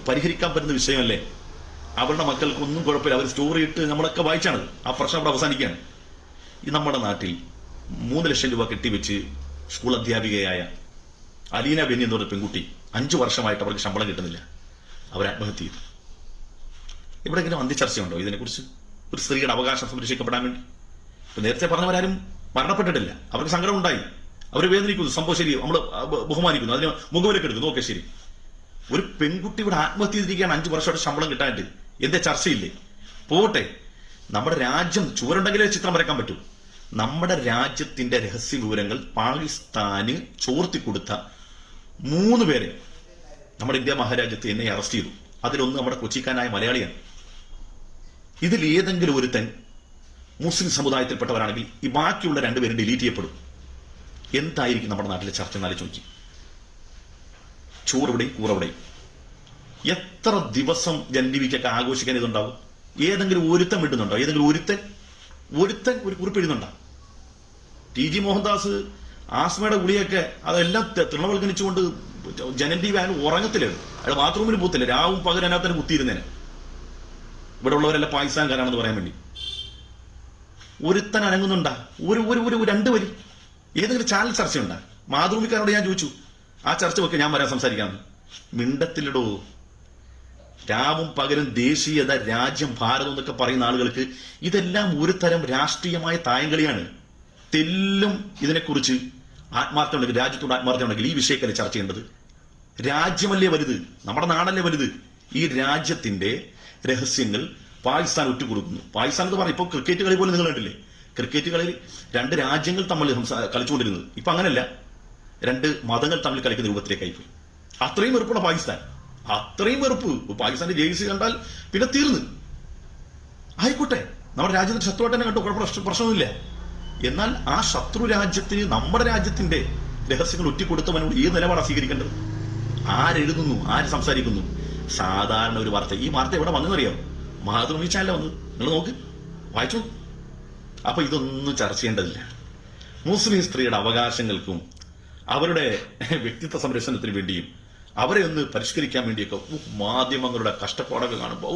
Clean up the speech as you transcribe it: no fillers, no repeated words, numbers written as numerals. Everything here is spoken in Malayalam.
പരിഹരിക്കാൻ പറ്റുന്ന വിഷയമല്ലേ? അവരുടെ മക്കൾക്ക് ഒന്നും കുഴപ്പമില്ല, അവർ സ്റ്റോറി ഇട്ട് നമ്മളൊക്കെ വായിച്ചാണ്, ആ പ്രശ്നം അവിടെ അവസാനിക്കുകയാണ്. ഈ നമ്മുടെ നാട്ടിൽ 3 ലക്ഷം രൂപ കെട്ടിവെച്ച് സ്കൂൾ അധ്യാപികയായ അലീന ബെന്നി എന്ന് പറഞ്ഞ പെൺകുട്ടി 5 വർഷമായിട്ട് അവർക്ക് ശമ്പളം കിട്ടുന്നില്ല. അവർ ആത്മഹത്യ ചെയ്തു. എവിടെയെങ്കിലും അന്ത്യചർച്ചയുണ്ടോ ഇതിനെക്കുറിച്ച്? ഒരു സ്ത്രീയുടെ അവകാശം സംരക്ഷിക്കപ്പെടാൻ വേണ്ടി. ഇപ്പൊ നേരത്തെ പറഞ്ഞവരാരും മരണപ്പെട്ടിട്ടില്ല, അവർക്ക് സങ്കടം ഉണ്ടായി, അവർ വേദനിക്കുന്നു, സംഭവം ശരി, നമ്മൾ ബഹുമാനിക്കുന്നു, അതിന് മുഖവിലേക്ക് എടുക്കുന്നു, ഓക്കെ ശരി. ഒരു പെൺകുട്ടി ഇവിടെ ആത്മഹത്യ ചെയ്തിരിക്കുകയാണ് 5 വർഷമായിട്ട് ശമ്പളം കിട്ടാനായിട്ട്. എന്തേ ചർച്ചയില്ലേ? പോട്ടെ, നമ്മുടെ രാജ്യം ചുവരുണ്ടെങ്കിലേ ചിത്രം വരയ്ക്കാൻ പറ്റൂ. നമ്മുടെ രാജ്യത്തിന്റെ രഹസ്യ വിവരങ്ങൾ പാകിസ്ഥാന് ചോർത്തിക്കൊടുത്ത 3 പേരെ നമ്മുടെ ഇന്ത്യ മഹാരാജ്യത്ത് എന്നെ അറസ്റ്റ് ചെയ്തു. അതിലൊന്ന് നമ്മുടെ കൊച്ചിക്കാരനായ മലയാളിയാണ്. ഇതിൽ ഏതെങ്കിലും ഒരുത്തൻ മുസ്ലിം സമുദായത്തിൽപ്പെട്ടവരാണെങ്കിൽ ഈ ബാക്കിയുള്ള 2 പേരും ഡിലീറ്റ് ചെയ്യപ്പെടും. എന്തായിരിക്കും നമ്മുടെ നാട്ടിലെ ചർച്ച എന്നാലോചിച്ച് നോക്കി. ചോറെവിടെയും കൂറെവിടെയും. എത്ര ദിവസം ജനജീവിക്കൊക്കെ ആഘോഷിക്കാൻ ഇതുണ്ടാവും? ഏതെങ്കിലും ഒരുത്തൻ വിടുന്നുണ്ടോ? ഏതെങ്കിലും ഒരുത്തൻ ഒരു കുറിപ്പ് എഴുതുന്നുണ്ടോ? ടി ജി മോഹൻദാസ് ആസ്മയുടെ ഗുളിയൊക്കെ അതെല്ലാം തൃണവൽക്കരിച്ചുകൊണ്ട് ജനജീവി അയാൾ ഉറങ്ങത്തില്ല, അയാൾ ബാത്റൂമിൽ പോത്തില്ല, രാവും പകരം അതിനകത്ത് തന്നെ കുത്തിയിരുന്നേനെ. ഇവിടെ ഉള്ളവരെല്ലാം പാകിസ്ഥാൻകാരാണെന്ന് പറയാൻ വേണ്ടി. ഒരുത്തൻ അനങ്ങുന്നുണ്ടാ? ഒരു 2 വരി ഏതെങ്കിലും ചാനൽ ചർച്ചയുണ്ടാ? മാതൃഭൂമിക്കാരോട് ഞാൻ ചോദിച്ചു, ആ ചർച്ച വെക്കെ ഞാൻ വരാൻ സംസാരിക്കാമെന്ന്. മിണ്ടത്തിലിടോ. രാവും പകലും ദേശീയത, രാജ്യം, ഭാരതം എന്നൊക്കെ പറയുന്ന ആളുകൾക്ക് ഇതെല്ലാം ഒരു തരം രാഷ്ട്രീയമായ തായങ്കളിയാണ്. തെല്ലും ഇതിനെക്കുറിച്ച് ആത്മാർത്ഥം ഉണ്ടെങ്കിൽ, രാജ്യത്തോട് ആത്മാർത്ഥം ഉണ്ടെങ്കിൽ ഈ വിഷയക്കല്ലേ ചർച്ച ചെയ്യേണ്ടത്? രാജ്യമല്ലേ വലുത്, നമ്മുടെ നാടല്ലേ വലുത്. ഈ രാജ്യത്തിന്റെ രഹസ്യങ്ങൾ പാകിസ്ഥാൻ ഒറ്റുകൊടുക്കുന്നു. പാകിസ്ഥാൻ എന്ന് പറഞ്ഞാൽ ഇപ്പൊ ക്രിക്കറ്റ് കളി പോലും നിങ്ങൾ കണ്ടില്ലേ? ക്രിക്കറ്റ് കളിയിൽ 2 രാജ്യങ്ങൾ തമ്മിൽ കളിച്ചുകൊണ്ടിരുന്നത് ഇപ്പൊ അങ്ങനല്ല, 2 മതങ്ങൾ തമ്മിൽ കളിക്കുന്ന രൂപത്തിലേക്കായി പോയി. അത്രയും വെറുപ്പുള്ള പാകിസ്ഥാൻ, അത്രയും വെറുപ്പ്. പാകിസ്ഥാന്റെ ജേഴ്സി കണ്ടാൽ പിന്നെ തീർന്ന്. ആയിക്കോട്ടെ, നമ്മുടെ രാജ്യത്തിന്റെ ശത്രുവായിട്ട് തന്നെ കണ്ടു, പ്രശ്നമില്ല. എന്നാൽ ആ ശത്രു രാജ്യത്തിന് നമ്മുടെ രാജ്യത്തിന്റെ രഹസ്യങ്ങൾ ഒറ്റിക്കൊടുത്തവനോട് ഏത് നിലപാടാണ് സ്വീകരിക്കേണ്ടത്? ആരെഴുതുന്നു, ആര് സംസാരിക്കുന്നു? സാധാരണ ഒരു വാർത്ത. ഈ വാർത്ത എവിടെ വന്നെന്നറിയാം? മാതൃഭൂമി ചാനൽ വന്നത്. നിങ്ങൾ നോക്ക്, വായിച്ചു. അപ്പൊ ഇതൊന്നും ചർച്ച ചെയ്യേണ്ടതില്ല. മുസ്ലിം സ്ത്രീയുടെ അവകാശങ്ങൾക്കും അവരുടെ വ്യക്തിത്വ സംരക്ഷണത്തിന് വേണ്ടിയും അവരെ ഒന്ന് പരിഷ്കരിക്കാൻ വേണ്ടിയൊക്കെ മാധ്യമങ്ങളുടെ കഷ്ടപ്പാടൊക്കെ കാണുമ്പോൾ